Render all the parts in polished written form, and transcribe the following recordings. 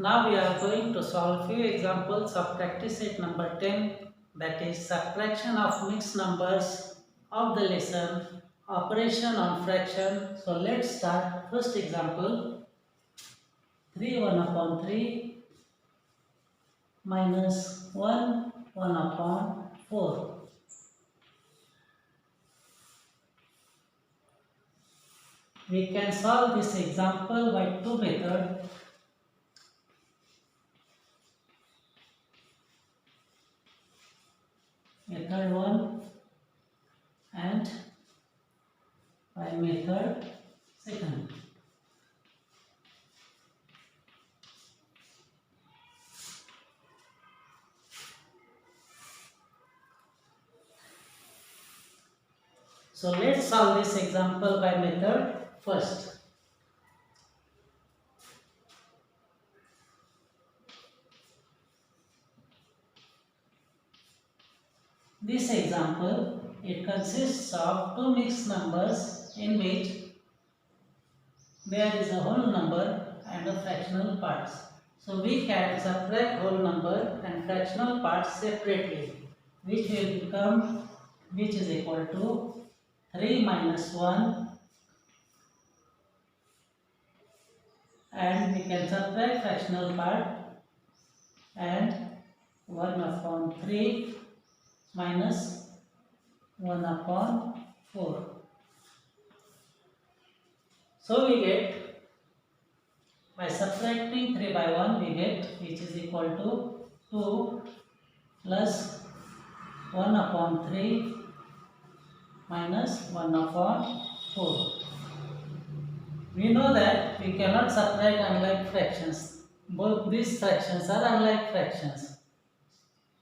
Now we are going to solve few examples of practice set number 10, that is subtraction of mixed numbers of the lesson operation on fraction. So let's start. First example, 3 1 upon 3 minus 1 1 upon 4. We can solve this example by two methods. Method 1 and by method 2nd. So let's solve this example by method first. This example, it consists of two mixed numbers in which there is a whole number and a fractional parts. So we can subtract whole number and fractional parts separately, which will become, which is equal to 3 minus 1, and we can subtract fractional part and 1 upon 3 minus 1 upon 4. So we get, by subtracting 3 by 1, we get which is equal to 2 plus 1 upon 3 minus 1 upon 4. We know that we cannot subtract unlike fractions. Both these fractions are unlike fractions.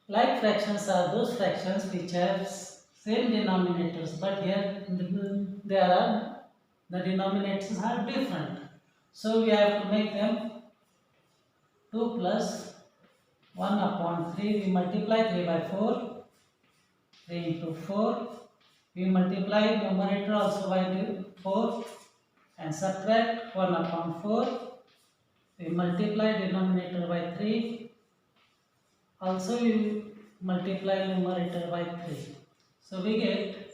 Like fractions are those fractions which have same denominators, but here the denominators are different. So we have to make them 2 plus 1 upon 3. We multiply 3 by 4. 3 into 4. We multiply numerator also by 4 and subtract 1 upon 4. We multiply denominator by 3. Also we multiply numerator by 3. So we get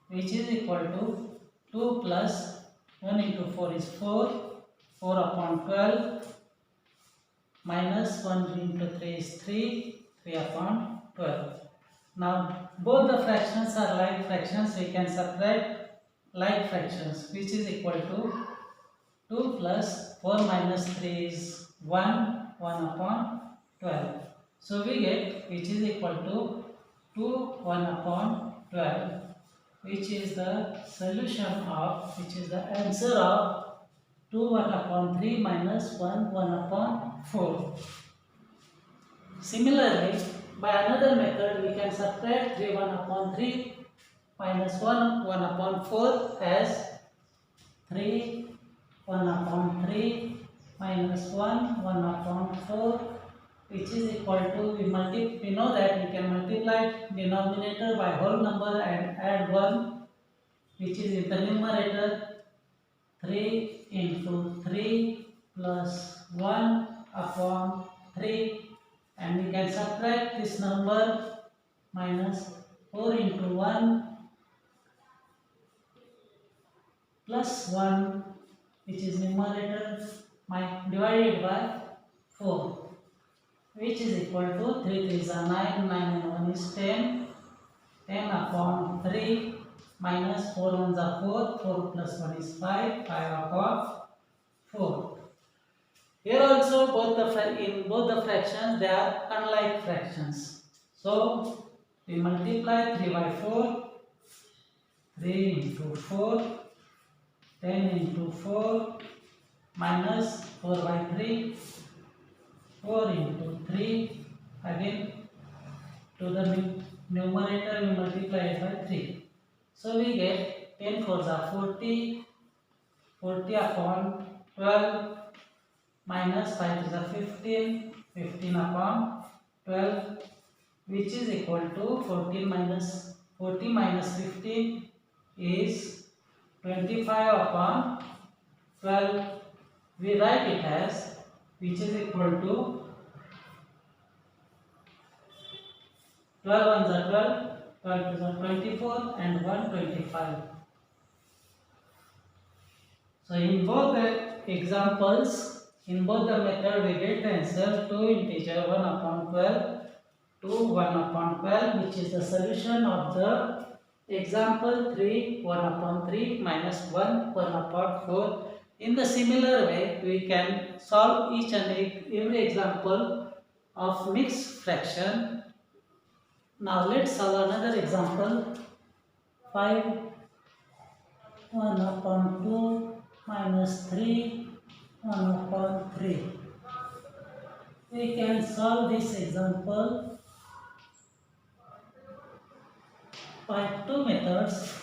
which is equal to 2 plus 1 into 4 is 4. 4 upon 12 minus 1 into 3 is 3. 3 upon 12. Now both the fractions are like fractions. We can subtract like fractions, which is equal to 2 plus 4 minus 3 is 1. 1 upon 12. So we get which is equal to 2 1 upon 12, which is the solution of, which is the answer of 2 1 upon 3 minus 1 1 upon 4. Similarly, by another method we can subtract 3 1 upon 3 minus 1 1 upon 4 as 3 1 upon 3 minus 1 1 upon 4, which is equal to, we know that we can multiply denominator by whole number and add 1, which is in the numerator. 3 into 3 plus 1 upon 3, and we can subtract this number minus 4 into 1 plus 1, which is numerator, divided by 4, which is equal to 3 3 is 9, 9 and 1 is 10, 10 upon 3 minus 4 1s are 4, 4 plus 1 is 5, 5 upon 4. Here also in both the fractions they are unlike fractions. So we multiply 3 by 4, 3 into 4, 10 into 4 minus 4 by 3, 4 into 3, again to the numerator we multiply it by 3. So we get 10 4s are 40, 40 upon 12 minus 5 is a 15, 15 upon 12, which is equal to 40 minus 15 is 25 upon 12. We write it as which is equal to 12 ones are 12, 12 twos are 24 and 125. So in both the examples, in both the method we get the answer 2 integer 1 upon 12 to 1 upon 12, which is the solution of the example 3 1 upon 3 minus 1 1 upon 4. In the similar way, we can solve each and every example of mixed fraction. Now let's solve another example. 5 1 upon 2 minus 3 1 upon 3. We can solve this example by two methods.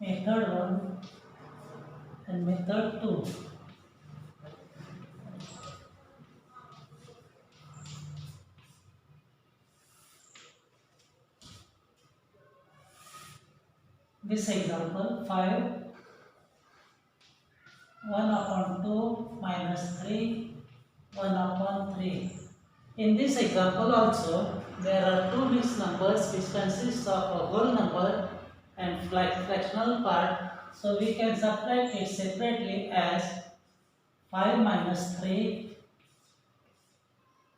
Method 1 and method 2. This example 5 1 upon 2 minus 3 1 upon 3. In this example also there are two mixed numbers which consists of a whole number and fractional part. So we can subtract it separately as 5 minus 3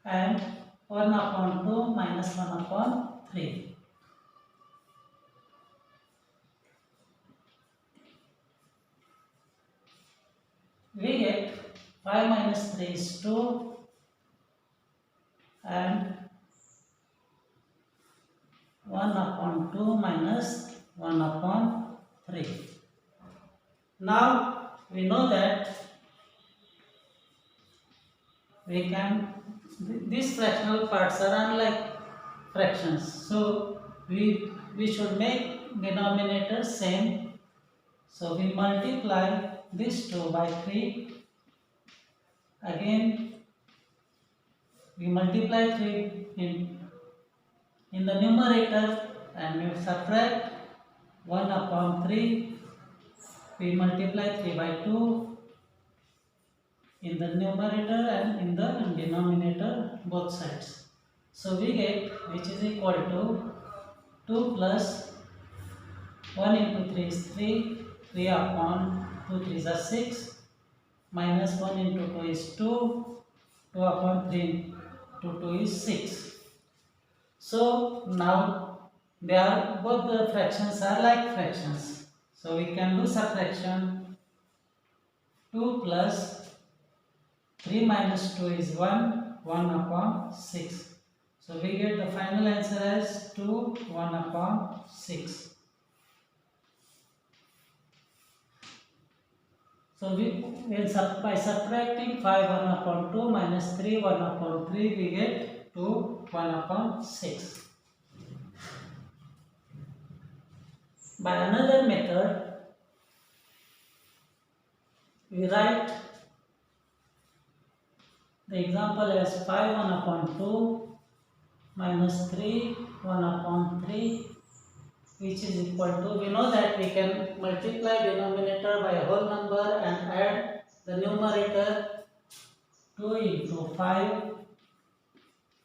and 1 upon 2 minus 1 upon 3. We get 5 minus 3 is 2 and 1 upon 2 minus 1 upon 3. Now we know that we can, these fractional parts are unlike fractions, so we should make denominator same. So we multiply this 2 by 3. Again we multiply 3 in the numerator and we subtract 1 upon 3. We multiply 3 by 2 in the numerator and in the denominator, both sides. So we get, which is equal to 2 plus 1 into 3 is 3, 3 upon 2 3 is 6, minus 1 into 2 is 2, 2 upon 3 into 2 is 6. So now they are, both the fractions are like fractions. So we can do subtraction. 2 plus 3 minus 2 is 1, 1 upon 6. So we get the final answer as 2, 1 upon 6. So by subtracting 5 1 upon 2 minus 3 1 upon 3, we get 2 1 upon 6. By another method, we write the example as 5 1 upon 2 minus 3 1 upon 3, which is equal to, we know that we can multiply denominator by a whole number and add the numerator. 2 into 5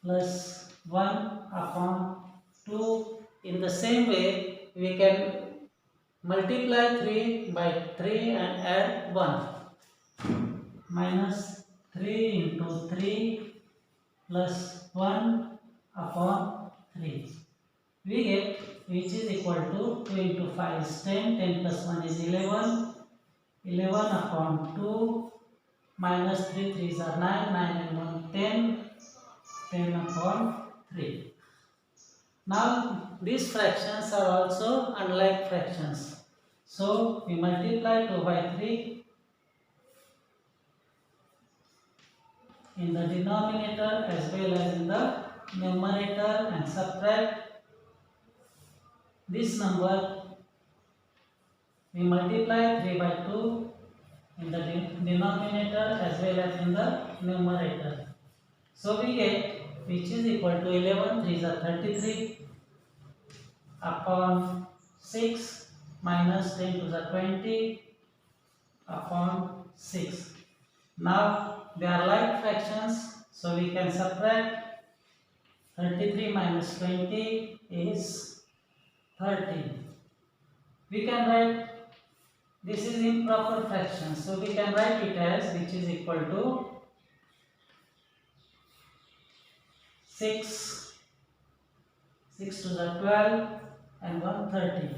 plus 1 upon 2. In the same way, we can multiply 3 by 3 and add 1. Minus 3 into 3 plus 1 upon 3. We get, which is equal to 2 into 5 is 10, 10 plus 1 is 11, 11 upon 2, minus 3 3s are 9, 9 and 1 10, 10 upon 3. Now these fractions are also unlike fractions. So we multiply 2 by 3 in the denominator as well as in the numerator and subtract this number. We multiply 3 by 2 in the denominator as well as in the numerator. So we get, which is equal to 11 3s are 33 upon 6 minus 10 to the 20 upon 6. Now they are like fractions, so we can subtract 33 minus 20 is 13. We can write this is improper fraction, so we can write it as which is equal to 6 to the 12 and 130.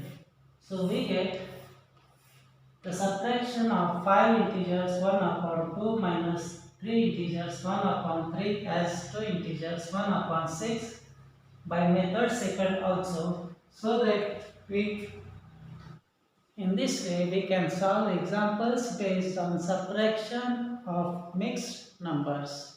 So we get the subtraction of 5 integers 1 upon 2 minus 3 integers 1 upon 3 as 2 integers 1 upon 6 by method second also, so that in this way we can solve examples based on subtraction of mixed numbers.